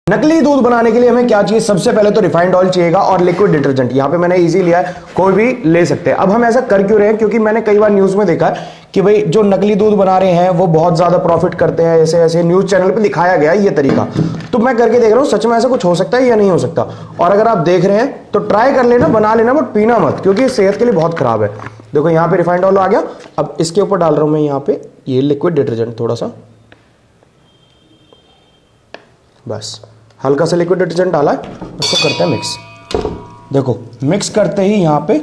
नकली दूध बनाने के लिए हमें क्या चाहिए? सबसे पहले तो रिफाइंड ऑयल चाहिएगा और लिक्विड डिटर्जेंट। यहां पे मैंने इजी लिया है, कोई भी ले सकते हैं। अब हम ऐसा कर क्यों रहे हैं? क्योंकि मैंने कई बार न्यूज में देखा है कि भाई जो नकली दूध बना रहे हैं वो बहुत ज्यादा प्रॉफिट करते हैं, ऐसे ऐसे न्यूज चैनल पे दिखाया गया ये तरीका। तो मैं करके देख रहा हूं सच में ऐसा कुछ हो सकता है या नहीं हो सकता। और अगर आप देख रहे हैं तो ट्राई कर लेना, बना लेना, बट पीना मत, क्योंकि ये सेहत के लिए बहुत खराब है। देखो यहाँ पे रिफाइंड ऑयल आ गया। अब इसके ऊपर डाल रहा हूं मैं यहाँ पे ये लिक्विड डिटर्जेंट थोड़ा सा, बस हल्का सा लिक्विड डिटर्जेंट डाला है, उसको करते हैं मिक्स। देखो मिक्स करते ही यहाँ पे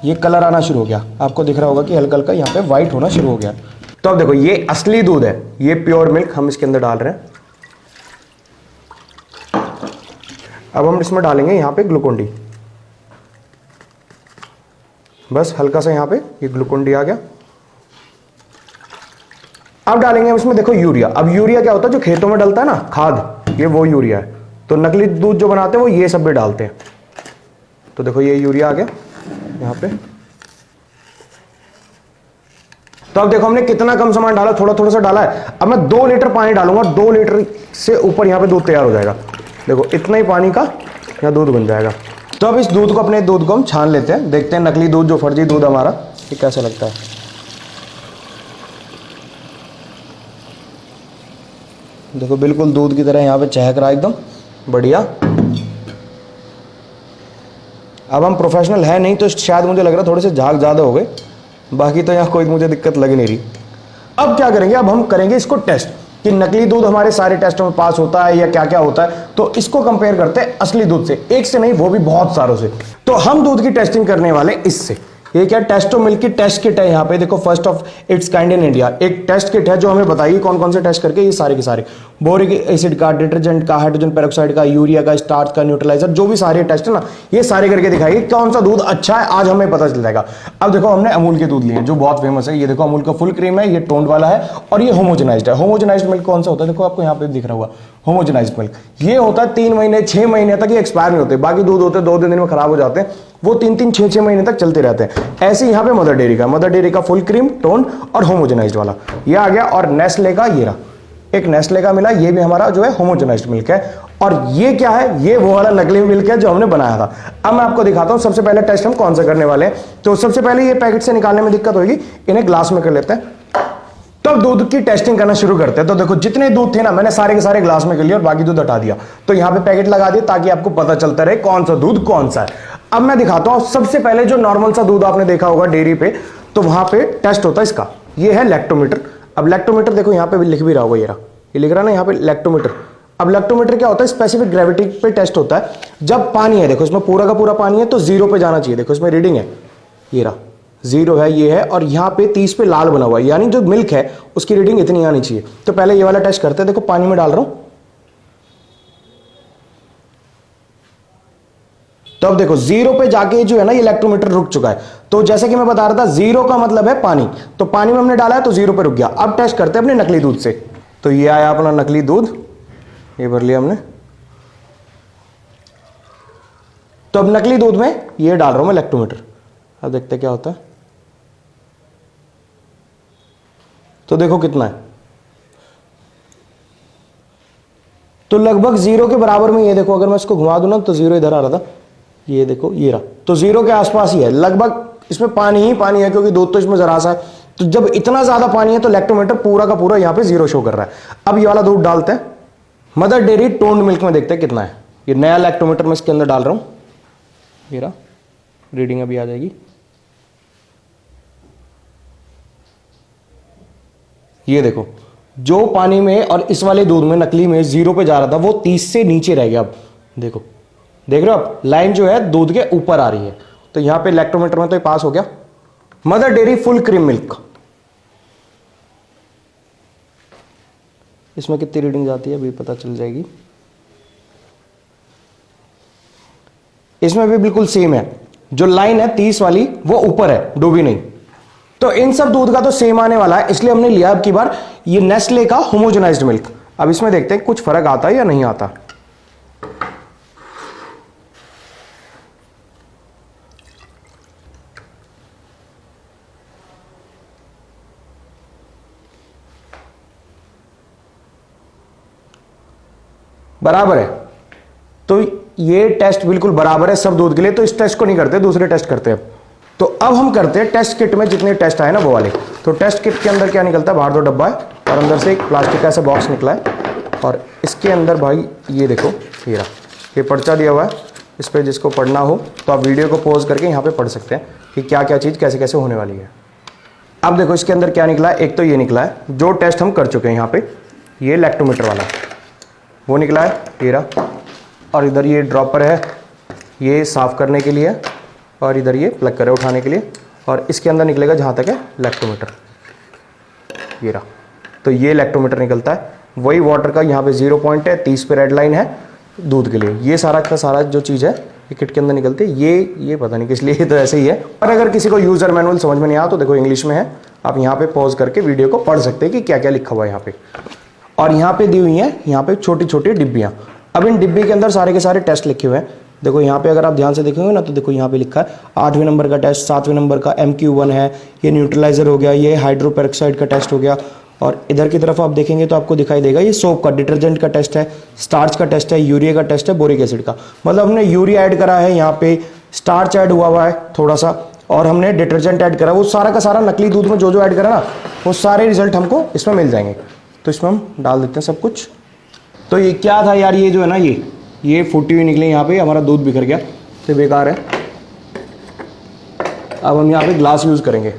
ये कलर आना शुरू हो गया, आपको दिख रहा होगा कि हल्का हल्का यहाँ पे व्हाइट होना शुरू हो गया। तो अब देखो ये असली दूध है, ये प्योर मिल्क हम इसके अंदर डाल रहे हैं। अब हम इसमें डालेंगे यहाँ पे ग्लूकोन डी, बस हल्का सा यहाँ पे ये ग्लूकोन डी आ गया। अब डालेंगे हम इसमें देखो यूरिया। अब यूरिया क्या होता है? जो खेतों में डलता है ना खाद, ये वो यूरिया है। तो नकली दूध जो बनाते हैं वो ये सब भी डालते हैं। तो देखो ये यूरिया आ गया यहाँ पे। तो अब देखो हमने कितना कम सामान डाला, थोड़ा थोड़ा सा डाला है। अब मैं 2 लीटर पानी डालूंगा, 2 लीटर से ऊपर यहाँ पे दूध तैयार हो जाएगा। देखो इतना ही पानी का यहाँ दूध बन जाएगा। तो अब इस दूध को, अपने दूध को हम छान लेते हैं, देखते हैं नकली दूध, जो फर्जी दूध हमारा, ये कैसा लगता है। देखो बिल्कुल दूध की तरह यहाँ पे चहक रहा है, एकदम बढ़िया। अब हम प्रोफेशनल है नहीं तो शायद मुझे लग रहा है थोड़े से झाग ज़्यादा हो गए, बाकी तो यहाँ कोई मुझे दिक्कत लग नहीं रही। अब क्या करेंगे? अब हम करेंगे इसको टेस्ट कि नकली दूध हमारे सारे टेस्टों में पास होता है या क्या क्या होता है। तो इसको कंपेयर करते हैं असली दूध से, एक से नहीं वो भी बहुत सारों से। तो हम दूध की टेस्टिंग करने वाले इससे। ये क्या? टेस्टो मिल्क की टेस्ट किट है। यहाँ पे देखो first of its kind in India एक टेस्ट किट है जो हमें बताइए कौन कौन से टेस्ट करके ये सारे के सारे, बोरिक एसिड का, डिटर्जेंट का, हाइड्रोजन पेरोक्साइड का, यूरिया का, स्टार्च का, न्यूट्रलाइजर, जो भी सारे टेस्ट है ना, ये सारे करके दिखाइए कौन सा दूध अच्छा है। आज हमें पता चल जाएगा। अब देखो हमने अमूल के दूध लिए जो बहुत फेमस है। ये देखो अमूल का फुल क्रीम है, ये टोन्ड वाला है और ये होमोजेनाइज्ड है। होमोजेनाइज्ड मिल्क कौन सा होता है? देखो आपको यहाँ पे दिख रहा होगा होमोजेनाइज्ड मिल्क। ये होता है 3 महीने 6 महीने तक ये एक्सपायर नहीं होते। बाकी दूध होते हैं 2 दिन में खराब हो जाते हैं, वो 3 6 महीने तक चलते रहते हैं। ऐसे यहाँ पे मदर डेयरी का फुल क्रीम, टोन और होमोजेनाइज्ड वाला ये आ गया। और नेस्ले का ये रहा, एक नेस्ले का मिला, ये भी हमारा जो है होमोजेनाइज्ड मिल्क है। और ये क्या है? ये वो वाला नकली मिल्क है जो हमने बनाया था। अब मैं आपको दिखाता हूं सबसे पहले टेस्ट हम कौन सा करने वाले हैं। तो सबसे पहले ये पैकेट से निकालने में दिक्कत होगी, इन्हें ग्लास में कर लेते हैं। तो अब दूध की टेस्टिंग करना शुरू करते हैं। तो देखो जितने दूध थे ना, मैंने सारे के सारे ग्लास में कर लिया और बाकी दूध हटा दिया। तो यहाँ पे पैकेट लगा दिया ताकि आपको पता चलता रहे कौन सा दूध कौन सा है। अब मैं दिखाता हूं सबसे पहले जो नॉर्मल सा दूध आपने देखा होगा डेयरी पे, तो वहां पे टेस्ट होता है इसका। ये है लैक्टोमीटर। अब लैक्टोमीटर देखो यहाँ पे भी लिख भी रहा होगा, ये लिख रहा है ना यहाँ पे लैक्टोमीटर। अब लैक्टोमीटर क्या होता है? स्पेसिफिक ग्रेविटी पे टेस्ट होता है। जब पानी है, देखो इसमें पूरा का पूरा पानी है तो 0 पे जाना चाहिए। देखो इसमें रीडिंग है, ये रहा 0 है, ये है, और यहाँ पे 30 पे लाल बना हुआ है, यानी जो मिल्क है उसकी रीडिंग इतनी आनी चाहिए। तो पहले ये वाला टेस्ट करते हैं। देखो पानी में डाल रहा हूं, तो अब देखो 0 पे जाके जो है ना ये इलेक्ट्रोमीटर रुक चुका है। तो जैसे कि मैं बता रहा था 0 का मतलब है पानी, तो पानी में हमने डाला है तो 0 पे रुक गया। अब टेस्ट करते हैं अपने नकली दूध से। तो ये आया अपना नकली दूध, ये भर लिया हमने। तो अब नकली दूध में ये डाल रहा हूं मैं इलेक्ट्रोमीटर। अब देखते हैं क्या होता है। तो देखो कितना है, तो लगभग 0 के बराबर में। ये देखो अगर मैं इसको घुमा दूं ना तो 0 इधर आ रहा था, ये देखो ये रहा, तो 0 के आसपास ही है लगभग। इसमें पानी ही पानी है क्योंकि दूध तो इसमें जरा सा है। तो जब इतना ज्यादा पानी है तो लैक्टोमीटर पूरा का पूरा यहां पे 0 शो कर रहा है। अब ये वाला दूध डालते हैं मदर डेयरी टोन्ड मिल्क में, देखते हैं कितना है। ये नया लैक्टोमीटर मैं इसके अंदर डाल रहा हूं, ये रहा, रीडिंग अभी आ जाएगी। ये देखो जो पानी में और इस वाले दूध में नकली में 0 पे जा रहा था वो 30 से नीचे रह गया। अब देखो, देख रहे हो आप, लाइन जो है दूध के ऊपर आ रही है। तो यहां पे लैक्टोमीटर में तो ये पास हो गया। Mother dairy full cream milk, इसमें कितनी रीडिंग जाती है अभी पता चल जाएगी। इसमें भी बिल्कुल सेम है, जो लाइन है 30 वाली वो ऊपर है, डूबी नहीं। तो इन सब दूध का तो सेम आने वाला है, इसलिए हमने लिया अब की बार ये नेस्ले का होमोजेनाइज्ड मिल्क। अब इसमें देखते हैं कुछ फर्क आता है या नहीं आता। बराबर है। तो ये टेस्ट बिल्कुल बराबर है सब दूध के लिए, तो इस टेस्ट को नहीं करते, दूसरे टेस्ट करते हैं। तो अब हम करते हैं टेस्ट किट में जितने टेस्ट आए ना वो वाले। तो टेस्ट किट के अंदर क्या निकलता है, बाहर 2 डब्बा है और अंदर से एक प्लास्टिक का ऐसा बॉक्स निकला है, और इसके अंदर भाई ये देखो ये रहा, ये पर्चा दिया हुआ है। इस पर जिसको पढ़ना हो तो आप वीडियो को पॉज करके यहाँ पे पढ़ सकते हैं कि क्या क्या चीज़ कैसे कैसे होने वाली है। अब देखो इसके अंदर क्या निकला है, एक तो ये निकला है जो टेस्ट हम कर चुके हैं यहाँ पे, ये लैक्टोमीटर वाला वो निकला है ये रहा, और इधर ये ड्रॉपर है ये साफ़ करने के लिए, और इधर ये प्लग करे उठाने के लिए, और इसके अंदर निकलेगा जहाँ तक है लैक्टोमीटर ये रहा। तो ये लैक्टोमीटर निकलता है, वही वाटर का यहाँ पे 0 पॉइंट है, 30 पे रेड लाइन है दूध के लिए। ये सारा का सारा जो चीज़ है ये किट के अंदर निकलती है। ये पता नहीं किस लिए, तो ऐसे ही है। और अगर किसी को यूज़र मैनुअल समझ में नहीं आया तो देखो इंग्लिश में है, आप यहाँ पे पॉज करके वीडियो को पढ़ सकते हैं कि क्या क्या लिखा हुआ है यहाँ पे। और यहाँ पे दी हुई है यहाँ पे छोटी छोटी डिब्बियाँ। अब इन डिब्बी के अंदर सारे के सारे टेस्ट लिखे हुए हैं। देखो यहाँ पे अगर आप ध्यान से देखेंगे ना तो देखो यहाँ पे लिखा है 8वें नंबर का टेस्ट, 7वें नंबर का MQ1 है, ये न्यूट्रलाइजर हो गया, ये हाइड्रोपेरोक्साइड का टेस्ट हो गया। और इधर की तरफ आप देखेंगे तो आपको दिखाई देगा ये सोप का, डिटर्जेंट का टेस्ट है, स्टार्च का टेस्ट है, यूरिया का टेस्ट है, बोरिक एसिड का। मतलब हमने यूरिया ऐड करा है, यहाँ पे स्टार्च ऐड हुआ है थोड़ा सा, और हमने डिटर्जेंट ऐड करा। वो सारा का सारा नकली दूध में जो जो ऐड करा ना वो सारे रिजल्ट हमको इसमें मिल जाएंगे। तो इसमें हम डाल देते हैं सब कुछ। तो ये क्या था यार, ये जो है ना ये फूटी हुई निकली, यहाँ पे हमारा दूध बिखर गया, तो बेकार है। अब हम यहाँ पे ग्लास यूज करेंगे।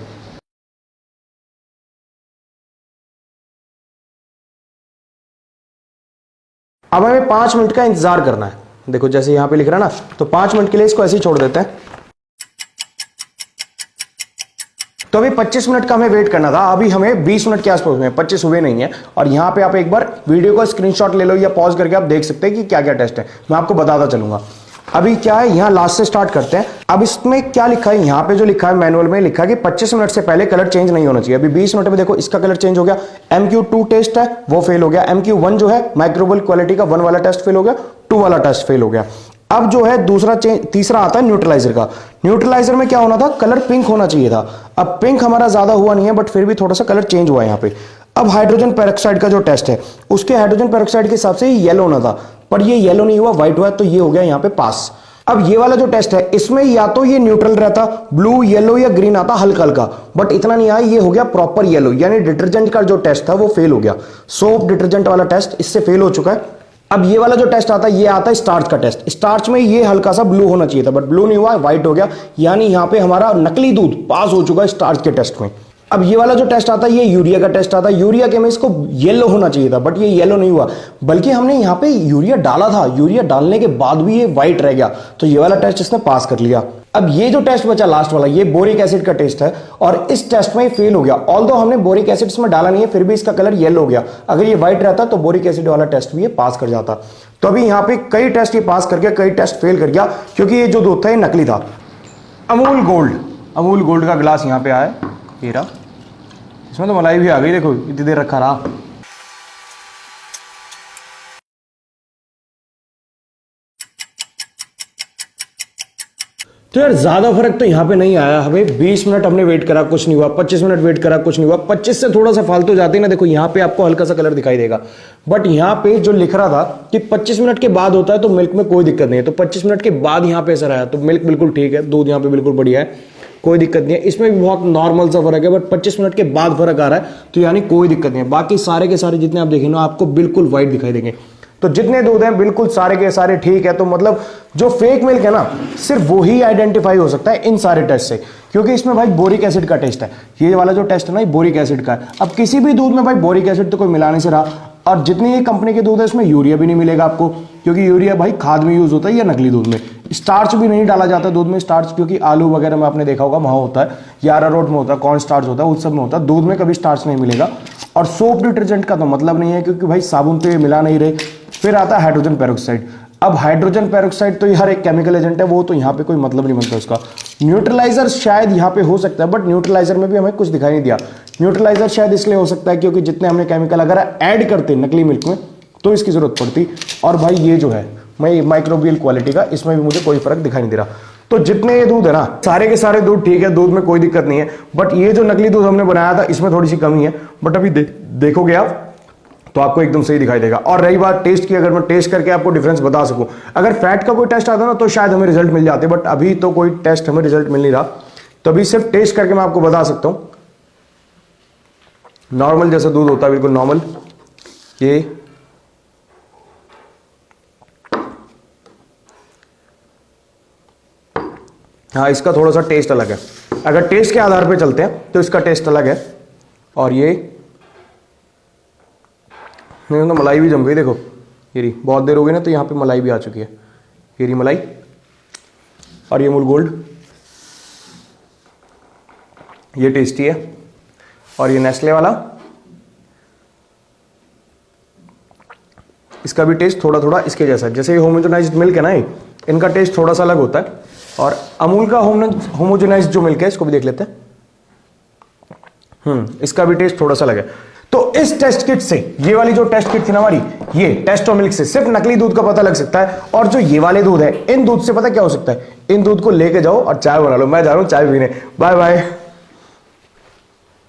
अब हमें 5 मिनट का इंतजार करना है। देखो जैसे यहाँ पे लिख रहा है ना, तो 5 मिनट के लिए इसको ऐसे ही छोड़ देते हैं। तो अभी 25 मिनट का हमें वेट करना था, अभी हमें 20 मिनट के आसपास हुए, 25 हुए नहीं है। और यहाँ पे आप एक बार वीडियो का स्क्रीनशॉट ले लो या पॉज करके आप देख सकते हैं कि क्या क्या टेस्ट है, मैं आपको बताता चलूंगा। अभी क्या है, यहाँ लास्ट से स्टार्ट करते हैं। अब इसमें क्या लिखा है, यहाँ पे जो लिखा है मैनुअल में लिखा है कि 25 मिनट से पहले कलर चेंज नहीं होना चाहिए। अभी 20 मिनट में देखो इसका कलर चेंज हो गया। MQ2 टेस्ट है वो फेल हो गया, MQ1 जो है माइक्रोबियल क्वालिटी का 1 वाला टेस्ट फेल हो गया, 2 वाला टेस्ट फेल हो गया। अब जो है तीसरा आता है न्यूट्रलाइजर का। न्यूट्रलाइजर में क्या होना था, कलर पिंक होना चाहिए था। अब पिंक हमारा ज्यादा हुआ नहीं है, बट फिर भी थोड़ा सा कलर चेंज हुआ है यहाँ पे। अब हाइड्रोजन पेरोक्साइड का जो टेस्ट है उसके हाइड्रोजन पेरोक्साइड के हिसाब से येलो होना था, पर ये येलो नहीं हुआ, व्हाइट हुआ, तो ये हो गया यहाँ पे पास। अब ये वाला जो टेस्ट है इसमें या तो ये न्यूट्रल रहता, ब्लू येलो या ग्रीन आता हल्का हल्का, बट इतना नहीं आया, ये हो गया प्रॉपर येलो, यानी डिटर्जेंट का जो टेस्ट था वो फेल हो गया। सोप डिटर्जेंट वाला टेस्ट इससे फेल हो चुका है। अब ये वाला जो टेस्ट आता है ये आता है स्टार्च का टेस्ट। स्टार्च में ये हल्का सा ब्लू होना चाहिए था, बट ब्लू नहीं हुआ, व्हाइट हो गया, यानी यहाँ पे हमारा नकली दूध पास हो चुका है स्टार्च के टेस्ट में। अब ये वाला जो टेस्ट आता है ये यूरिया का टेस्ट आता है। यूरिया के में इसको येलो होना चाहिए था, बट ये येलो नहीं हुआ, बल्कि हमने यहाँ पे यूरिया डाला था, यूरिया डालने के बाद भी ये व्हाइट रह गया, तो ये वाला टेस्ट इसने पास कर लिया। अब ये जो टेस्ट बचा लास्ट वाला, ये बोरिक एसिड का टेस्ट है, और इस टेस्ट में फेल हो गया। ऑल्दो हमने बोरिक एसिड इसमें डाला नहीं है, फिर भी इसका कलर येलो हो गया। अगर ये व्हाइट रहता तो बोरिक एसिड वाला टेस्ट भी ये पास कर जाता। तो अभी यहाँ पे कई टेस्ट ये पास कर गया, कई टेस्ट फेल कर गया, क्योंकि ये जो दूध था ये नकली था। अमूल गोल्ड का गिलास यहाँ पे आया, ये रहा, इसमें तो मलाई भी आ गई, देखो इतनी देर रखा रहा। तो यार ज्यादा फर्क तो यहाँ पे नहीं आया हमें। 20 मिनट हमने वेट करा, कुछ नहीं हुआ। 25 मिनट वेट करा, कुछ नहीं हुआ। 25 से थोड़ा सा फालतू जाते ना, देखो यहाँ पे आपको हल्का सा कलर दिखाई देगा, बट यहाँ पे जो लिख रहा था कि 25 मिनट के बाद होता है तो मिल्क में कोई दिक्कत नहीं है, तो 25 मिनट के बाद यहाँ पे असर आया, तो मिल्क बिल्कुल ठीक है, दूध यहाँ पे बिल्कुल बढ़िया है, कोई दिक्कत नहीं है। इसमें भी बहुत नॉर्मल सा फर्क है, बट 25 मिनट के बाद फर्क आ रहा है, तो यानी कोई दिक्कत नहीं है। बाकी सारे के सारे जितने आप देखेंगे ना आपको बिल्कुल व्हाइट दिखाई देंगे। तो जितने दूध हैं बिल्कुल सारे के सारे ठीक है। तो मतलब जो फेक मिल्क है ना, सिर्फ वो ही आइडेंटिफाई हो सकता है इन सारे टेस्ट से, क्योंकि इसमें भाई बोरिक एसिड का टेस्ट है। ये वाला जो टेस्ट है ना, ये बोरिक एसिड का है। अब किसी भी दूध में भाई बोरिक एसिड तो कोई मिला नहीं से रहा, और जितनी ये कंपनी के दूध है इसमें यूरिया भी नहीं मिलेगा आपको, क्योंकि यूरिया भाई खाद में यूज होता है या नकली दूध में। स्टार्च भी नहीं डाला जाता दूध में, स्टार्च क्योंकि आलू वगैरह में आपने देखा होगा वहां होता है, या अरारोट में होता है, कॉर्न स्टार्च होता है, उस सब में होता है, दूध में कभी स्टार्च नहीं मिलेगा। और सोप डिटर्जेंट का तो मतलब नहीं है, क्योंकि भाई साबुन तो ये मिला नहीं रहे। फिर आता है हाइड्रोजन पेरोक्साइड। अब हाइड्रोजन पेरोक्साइड तो हर एक केमिकल एजेंट है, वो तो यहाँ पे कोई मतलब नहीं बनता उसका। न्यूट्रलाइजर शायद यहाँ पे हो सकता है, बट न्यूट्रलाइजर में भी हमें कुछ दिखाई नहीं दिया। न्यूट्रलाइजर शायद इसलिए हो सकता है क्योंकि जितने हमने केमिकल अगर ऐड करते नकली मिल्क में तो इसकी जरूरत पड़ती। और भाई ये जो है मैं माइक्रोबियल क्वालिटी का, इसमें भी मुझे कोई फर्क दिखाई नहीं दे रहा। तो जितने ये दूध है ना, सारे के सारे दूध ठीक है, दूध में कोई दिक्कत नहीं है, बट ये जो नकली दूध हमने बनाया था इसमें थोड़ी सी कमी है। बट अभी देखोगे आप तो आपको एकदम सही दिखाई देगा। और रही बात टेस्ट की, अगर मैं टेस्ट करके आपको डिफरेंस बता सकूं, अगर फैट का कोई टेस्ट आता ना तो शायद हमें रिजल्ट मिल जाते, बट अभी तो कोई टेस्ट हमें रिजल्ट मिल नहीं रहा, तो अभी सिर्फ टेस्ट करके मैं आपको बता सकता हूं। नॉर्मल जैसा दूध होता है, बिल्कुल नॉर्मल, ये हाँ इसका थोड़ा सा टेस्ट अलग है। अगर टेस्ट के आधार पे चलते हैं तो इसका टेस्ट अलग है। और ये नहीं तो मलाई भी जम गई, देखो ये रही, बहुत देर हो गई ना तो यहाँ पे मलाई भी आ चुकी है, ये रही मलाई। और ये अमूल गोल्ड, ये टेस्टी है। और ये नेस्ले वाला, इसका भी टेस्ट थोड़ा थोड़ा इसके जैसा है, जैसे ये होमोजेनाइज्ड मिल्क है ना, इनका टेस्ट थोड़ा सा अलग होता है। और अमूल का होमोजेनाइज्ड जो मिल्क है, इसको भी देख लेते हैं। इसका भी टेस्ट थोड़ा सा अलग है। तो इस टेस्ट किट से, ये वाली जो टेस्ट किट थी ना हमारी, ये टेस्टो मिल्क से सिर्फ नकली दूध का पता लग सकता है। और जो ये वाले दूध है, इन दूध से पता क्या हो सकता है, इन दूध को लेके जाओ और चाय बना लो। मैं जा रहा हूं चाय पीने, बाय बाय।